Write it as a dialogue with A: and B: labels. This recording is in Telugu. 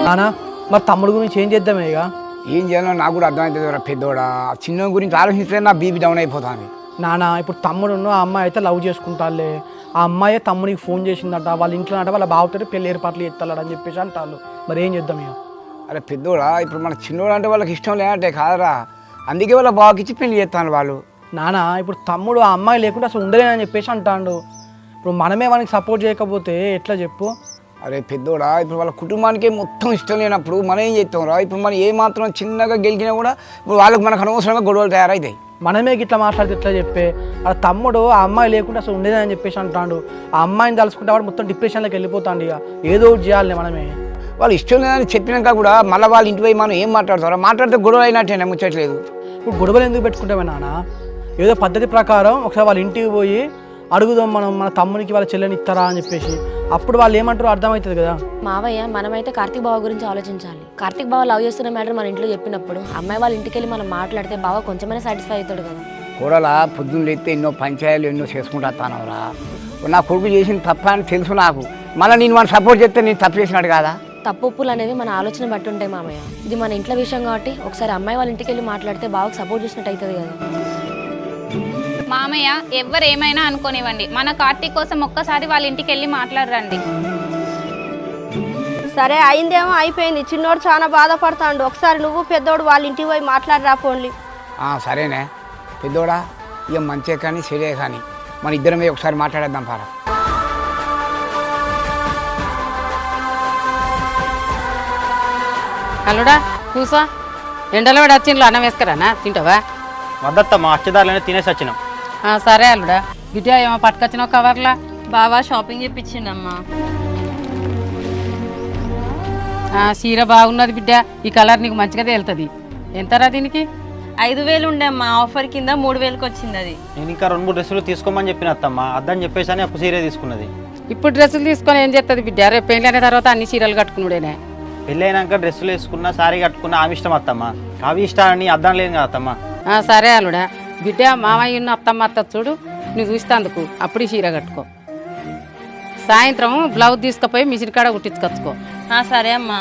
A: నానా మరి తమ్ముడు గురించి ఏం చేద్దామే ఇక?
B: ఏం చేయాలో నాకు కూడా అర్థమవుతుంది పెద్దోడా. చిన్న గురించి ఆలోచిస్తే నా బీపీ డౌన్ అయిపోతుంది.
A: నానా ఇప్పుడు తమ్ముడును ఆ అమ్మాయి అయితే లవ్ చేసుకుంటారులే. ఆ అమ్మాయి తమ్ముడికి ఫోన్ చేసిందట, వాళ్ళ ఇంట్లో అంటే వాళ్ళ బావతో పెళ్లి ఏర్పాట్లు చేస్తాడు అని చెప్పేసి అంటారు. మరి ఏం చేద్దాం ఇక?
B: అరే పెద్దోడా, ఇప్పుడు మన చిన్నోడు అంటే వాళ్ళకి ఇష్టం లేదంటే కాదరా, అందుకే వాళ్ళ బావకి ఇచ్చి పెళ్లి చేస్తాను వాళ్ళు.
A: నానా ఇప్పుడు తమ్ముడు ఆ అమ్మాయి లేకుంటే అసలు ఉండలేనని చెప్పేసి అంటాడు. ఇప్పుడు మనమే వానికి సపోర్ట్ చేయకపోతే ఎట్లా చెప్పు?
B: అరే పెద్దోడా, ఇప్పుడు వాళ్ళ కుటుంబానికే మొత్తం ఇష్టం లేనప్పుడు మనం ఏం చేస్తాం రా? ఇప్పుడు మనం ఏ మాత్రం చిన్నగా గెలిచినా కూడా ఇప్పుడు వాళ్ళకి మనకు అనవసరంగా గొడవలు తయారవుతాయి.
A: మనమే గిట్లా మాట్లాడితే ఎట్లా చెప్పే? ఆ తమ్ముడు ఆ అమ్మాయి లేకుంటే అసలు ఉండేదని చెప్పేసి అంటాడు. ఆ అమ్మాయిని తలుచుకుంటే వాడు మొత్తం డిప్రెషన్లోకి వెళ్ళిపోతాడు. ఇక ఏదో ఒకటి చేయాలి మనమే.
B: వాళ్ళు ఇష్టం లేదని చెప్పినాక కూడా మళ్ళీ వాళ్ళ ఇంటి పోయి మనం ఏం మాట్లాడతారా? మాట్లాడితే గొడవ అయినట్టేనా? ముచ్చట్లేదు.
A: ఇప్పుడు గొడవలు ఎందుకు పెట్టుకుంటామే నాన్న? ఏదో పద్ధతి ప్రకారం ఒకసారి వాళ్ళ ఇంటికి పోయి అడుగుదాం మనం, మన తమ్మునికి వాళ్ళ చెల్లెని ఇస్తారా అని చెప్పేసి. అప్పుడు వాళ్ళు ఏమంటారో అర్థమవుతుంది కదా.
C: మావయ్య, మనమైతే కార్తీక్ బావ గురించి ఆలోచించాలి. కార్తీక్ బావ లవ్ చేస్తున్న మ్యాటర్ మన ఇంట్లో చెప్పినప్పుడు అమ్మాయి వాళ్ళ ఇంటికి వెళ్ళి మనం మాట్లాడితే బావ కొంచెమైనా సాటిస్ఫై అవుతాడు కదా.
B: కూడలా పొద్దున్న లేస్తే ఎన్నో పంచాయలు ఎన్నో చేసుకుంటా వస్తానవరా. నా కొడుకు చేసిన తప్ప అని తెలుసు నాకు. మళ్ళీ నేను మనం సపోర్ట్ చేస్తే నేను తప్పు చేసినాడు కదా.
C: తప్పులు అనేవి మన ఆలోచన బట్టి ఉంటాయి మామయ్య. ఇది మన ఇంట్లో విషయం కాబట్టి ఒకసారి అమ్మాయి వాళ్ళ ఇంటికి వెళ్ళి మాట్లాడితే బావకు సపోర్ట్ చేసినట్టు అవుతుంది కదా.
D: మామయ్య, ఎవరు ఏమైనా అనుకోనివ్వండి, మన కార్తీక్ కోసం ఒక్కసారి వాళ్ళ ఇంటికి వెళ్ళి మాట్లాడరండి.
E: సరే, అయిందేమో అయిపోయింది. చిన్నోడు చాలా బాధపడతాడు. ఒకసారి నువ్వు పెద్దోడు వాళ్ళ ఇంటికి పోయి మాట్లాడరా పోన్లి.
B: సరేనే పెద్దోడా, ఇక మంచిగా కానీ సరే కానీ మన ఇద్దరమే ఒకసారి మాట్లాడేద్దాం పారా.
F: అల్లుడా కూసా, ఎండలో కూడా వచ్చిండ్లు అన్నం వేసుకురానా, తింటావా?
G: వద్దత్తమ్మా, అచ్చేదారులనే తినేసి వచ్చినాం.
F: సరే అల్లుడా. బిడ్డ ఏమో పట్టుకొచ్చినావు కవర్లా?
E: బావా షాపింగ్ చెప్పించిండమ్మా.
F: చీర బాగున్నది బిడ్డ, ఈ కలర్ నీకు మంచిగా తేలుతుంది. ఎంతరా దీనికి?
E: 5,000 ఉండే అమ్మా, ఆఫర్ కింద 3,000కి వచ్చింది అది.
G: నేను ఇంకా 2-3 డ్రెస్సులు తీసుకోమని చెప్పిన అత్తమ్మా, అద్దని చెప్పేసి అని ఒక చీర తీసుకున్నది.
F: ఇప్పుడు డ్రెస్సులు తీసుకొని ఏం చేస్తుంది బిడ్డ? రేపు పెళ్ళి అయిన తర్వాత అన్ని చీరలు కట్టుకున్నాడేనే.
G: పెళ్ళి అయినాక డ్రెస్సులు వేసుకున్నా, సారీ కట్టుకున్నా ఆమె ఇష్టం అత్తమ్మా. అవి ఇష్టాన్ని అద్దం లేదు కదా అత్తమ్మా.
F: సరే అల్లుడా. బిడ్డ మామయ్య ఉన్న అత్తమ్మ అత్త చూడు, నువ్వు చూస్తాందుకు అప్పుడు ఈ చీర కట్టుకో. సాయంత్రం బ్లౌజ్ తీసుకుపోయి మిషన్ కాడ కుట్టించుకొచ్చుకో.
E: సరే అమ్మా.